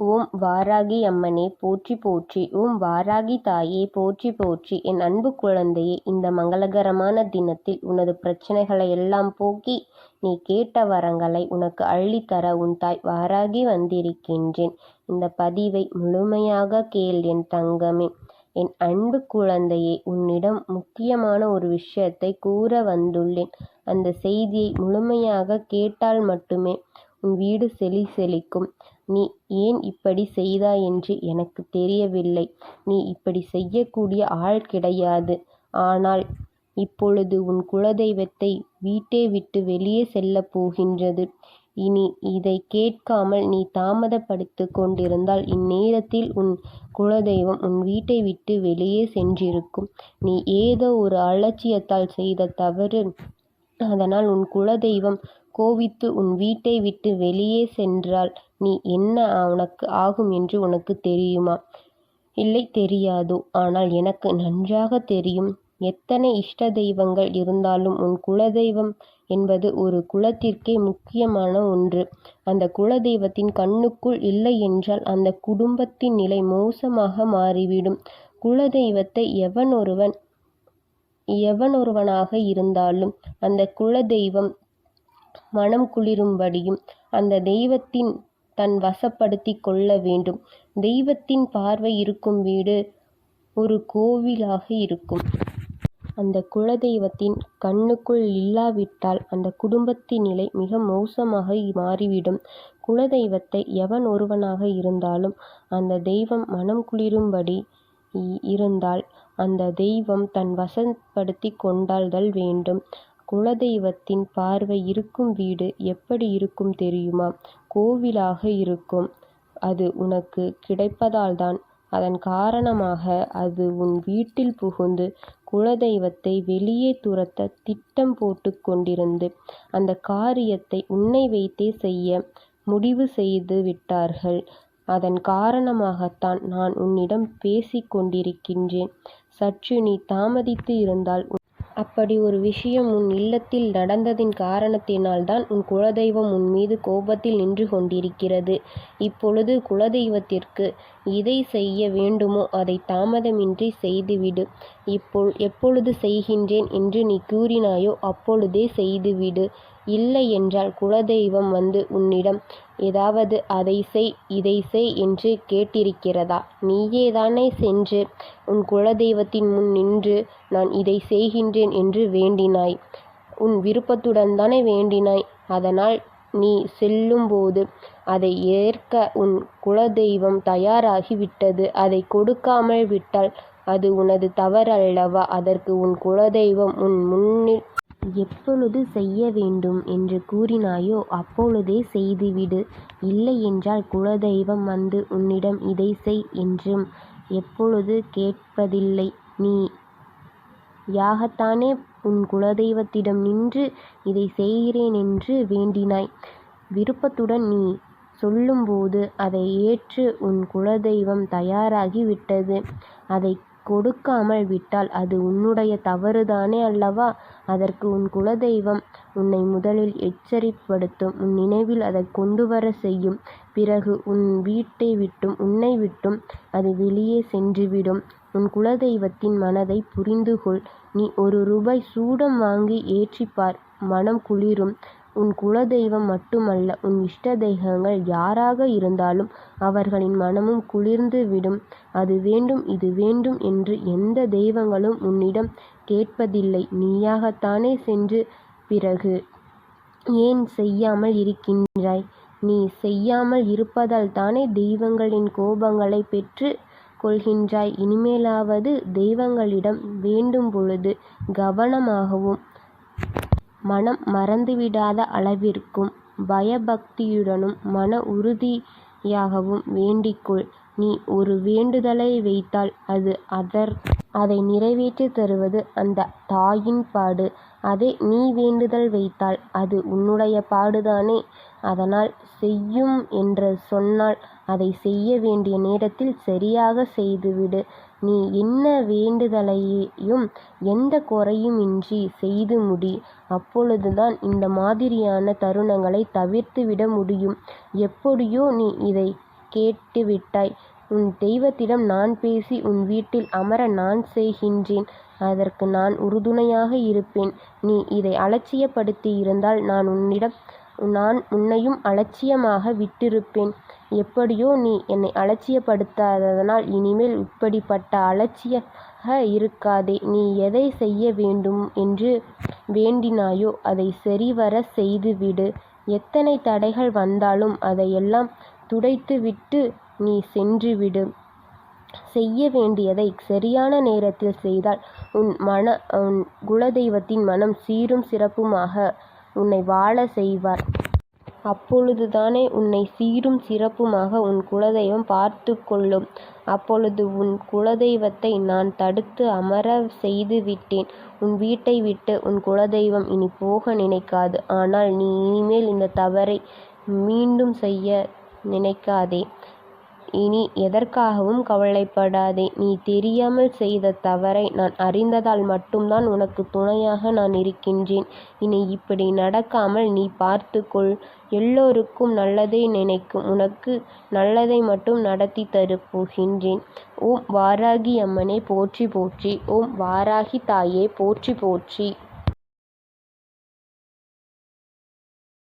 ஓம் வாராகி அம்மனே போற்றி போற்றி. ஓம் வாராகி தாயே போற்றி போற்றி. என் அன்பு குழந்தையே, இந்த மங்களகரமான தினத்தில் உனது பிரச்சனைகளை எல்லாம் போக்கி நீ கேட்ட வரங்களை உனக்கு அள்ளித்தர உன் தாய் வாராகி வந்திருக்கின்றேன். இந்த பதிவை முழுமையாக கேள் என் தங்கமே. என் அன்பு குழந்தையே, உன்னிடம் முக்கியமான ஒரு விஷயத்தை கூற வந்துள்ளேன். அந்த செய்தியை முழுமையாக கேட்டால் மட்டுமே உன் வீடு செழிக்கும். நீ ஏன் இப்படி செய்தாய் என்று எனக்கு தெரியவில்லை. நீ இப்படி செய்யக்கூடிய ஆள் கிடையாது. ஆனால் இப்பொழுது உன் குலதெய்வத்தை வீட்டை விட்டு வெளியே செல்லப் போகின்றது. இனி இதை கேட்காமல் நீ தாமதப்படுத்தி கொண்டிருந்தால் இந்நேரத்தில் உன் குலதெய்வம் உன் வீட்டை விட்டு வெளியே சென்றிருக்கும். நீ ஏதோ ஒரு அலட்சியத்தால் செய்த தவறு. அதனால் உன் குலதெய்வம் கோபித்து உன் வீட்டை விட்டு வெளியே சென்றால் நீ என்ன உனக்கு ஆகும் என்று உனக்கு தெரியுமா? இல்லை, தெரியாதோ? ஆனால் எனக்கு நன்றாக தெரியும். எத்தனை இஷ்ட தெய்வங்கள் இருந்தாலும் உன் குலதெய்வம் என்பது ஒரு குலத்திற்கே முக்கியமான ஒன்று. அந்த குலதெய்வத்தின் கண்ணுக்குள் இல்லை என்றால் அந்த குடும்பத்தின் நிலை மோசமாக மாறிவிடும். குலதெய்வத்தை எவனொருவனாக இருந்தாலும் அந்த குலதெய்வம் மனம் குளிரும்படியும் அந்த தெய்வத்தின் தன் வசப்படுத்தி கொள்ள வேண்டும். தெய்வத்தின் பார்வை இருக்கும் வீடு ஒரு கோவிலாக இருக்கும். அந்த குலதெய்வத்தின் கண்ணுக்குள் இல்லாவிட்டால் அந்த குடும்பத்தின் நிலை மிக மோசமாக மாறிவிடும். குலதெய்வத்தை எவன் ஒருவனாக இருந்தாலும் அந்த தெய்வம் மனம் குளிரும்படி இருந்தால் அந்த தெய்வம் தன் வசப்படுத்தி கொண்டால்தல் வேண்டும். குலதெய்வத்தின் பார்வை இருக்கும் வீடு எப்படி இருக்கும் தெரியுமா? கோவிலாக இருக்கும். அது உனக்கு கிடைப்பதால்தான். அதன் காரணமாக அது உன் வீட்டில் புகுந்து குலதெய்வத்தை வெளியே துரத்த திட்டம் போட்டு கொண்டிருந்து அந்த காரியத்தை உன்னை வைத்தே செய்ய முடிவு செய்து விட்டார்கள். அதன் காரணமாகத்தான் நான் உன்னிடம் பேசிக் கொண்டிருக்கின்றேன். சற்று நீ தாமதித்து இருந்தால் அப்படி ஒரு விஷயம் உன் இல்லத்தில் நடந்ததின் காரணத்தினால்தான் உன் குலதெய்வம் உன் மீது கோபத்தில் நின்று கொண்டிருக்கிறது. இப்பொழுது குலதெய்வத்திற்கு எதை செய்ய வேண்டுமோ அதை தாமதமின்றி செய்துவிடு. எப்பொழுது செய்கின்றேன் என்று நீ கூறினாயோ அப்பொழுதே செய்துவிடு. இல்லை என்றால் குலதெய்வம் வந்து உன்னிடம் ஏதாவது அதை செய் இதை செய் என்று கேட்டிருக்கிறதா? நீயேதானே சென்று உன் குலதெய்வத்தின் முன் நின்று நான் இதை செய்கின்றேன் என்று வேண்டினாய். உன் விருப்பத்துடன் தானே வேண்டினாய். அதனால் நீ செல்லும்போது அதை ஏற்க உன் குலதெய்வம் தயாராகி விட்டது. அதை கொடுக்காமல் விட்டால் அது உனது தவறு அல்லவா? அதற்கு உன் குலதெய்வம் உன் முன்னில் எப்பொழுது செய்ய வேண்டும் என்று கூறினாயோ அப்பொழுதே செய்துவிடு. இல்லை என்றால் குலதெய்வம் வந்து உன்னிடம் இதை செய் என்றும் எப்பொழுது கேட்பதில்லை. நீ யாகத்தானே உன் குலதெய்வத்திடம் நின்று இதை செய்கிறேன் என்று வேண்டினாய். விருப்பத்துடன் நீ சொல்லும்போது அதை ஏற்று உன் குலதெய்வம் தயாராகி விட்டது. அதை கொடுக்காமல் விட்டால் அது உன்னுடைய தவறுதானே அல்லவா? அதற்கு உன் குலதெய்வம் உன்னை முதலில் எச்சரிப்படுத்தும். உன் நினைவில் அதை கொண்டு வர செய்யும். பிறகு உன் வீட்டை விட்டும் உன்னை விட்டும் அது வெளியே சென்றுவிடும். உன் குலதெய்வத்தின் மனதை புரிந்து கொள். நீ ₹1 சூடம் வாங்கி ஏற்றிப்பார், மனம் குளிரும். உன் குலதெய்வம் மட்டுமல்ல, உன் இஷ்ட தெய்வங்கள் யாராக இருந்தாலும் அவர்களின் மனமும் குளிர்ந்து விடும். அது வேண்டும் இது வேண்டும் என்று எந்த தெய்வங்களும் உன்னிடம் கேட்பதில்லை. நீயாகத்தானே சென்று பிறகு ஏன் செய்யாமல் இருக்கின்றாய்? நீ செய்யாமல் இருப்பதால் தானே தெய்வங்களின் கோபங்களை பெற்று கொள்கின்றாய். இனிமேலாவது தெய்வங்களிடம் வேண்டும் பொழுது கவனமாகவும் மனம் மறந்துவிடாத அளவிற்கும் பயபக்தியுடனும் மன உறுதியாகவும் வேண்டிக்கொள். நீ ஒரு வேண்டுதலை வைத்தால் அதை நிறைவேற்றி தருவது அந்த தாயின் பாடு. அதே நீ வேண்டுதல் வைத்தால் அது உன்னுடைய பாடுதானே. அதனால் செய்யும் என்று சொன்னால் அதை செய்ய வேண்டிய நேரத்தில் சரியாக செய்துவிடு. நீ என்ன வேண்டுதலையும் எந்த குறையுமின்றி செய்து முடி. அப்பொழுதுதான் இந்த மாதிரியான தருணங்களை தவிர்த்து விட முடியும். எப்படியோ நீ இதை கேட்டுவிட்டாய். உன் தெய்வத்திடம் நான் பேசி உன் வீட்டில் அமர நான் செய்கின்றேன். அதற்கு நான் உறுதுணையாக இருப்பேன். நீ இதை அலட்சியப்படுத்தி இருந்தால் நான் உன்னையும் அலட்சியமாக விட்டிருப்பேன். எப்படியோ நீ என்னை அலட்சியப்படுத்தாததனால் இனிமேல் இப்படிப்பட்ட அலட்சியாக இருக்காதே. நீ எதை செய்ய வேண்டும் என்று வேண்டினாயோ அதை சரிவர செய்துவிடு. எத்தனை தடைகள் வந்தாலும் அதையெல்லாம் துடைத்துவிட்டு நீ சென்றுவிடு. செய்ய வேண்டியதை சரியான நேரத்தில் செய்தால் உன் குலதெய்வத்தின் மனம் சீரும் சிறப்புமாக உன்னை வாழ செய்வார். அப்பொழுதுதானே உன்னை சீரும் சிறப்புமாக உன் குலதெய்வம் பார்த்து கொள்ளும். அப்பொழுது உன் குலதெய்வத்தை நான் தடுத்து அமர செய்து விட்டேன். உன் வீட்டை விட்டு உன் குலதெய்வம் இனி போக நினைக்காது. ஆனால் நீ இனிமேல் இந்த தவறை மீண்டும் செய்ய நினைக்காதே. இனி எதற்காகவும் கவலைப்படாதே. நீ தெரியாமல் செய்த தவறை நான் அறிந்ததால் மட்டும்தான் உனக்கு துணையாக நான் இருக்கின்றேன். இனி இப்படி நடக்காமல் நீ பார்த்துக்கொள். எல்லோருக்கும் நல்லதே நினைக்கும் உனக்கு நல்லதை மட்டும் நடத்தி தரப்போகின்றேன். ஓம் வாராகி அம்மனே போற்றி போற்றி. ஓம் வாராகி தாயே போற்றி போற்றி.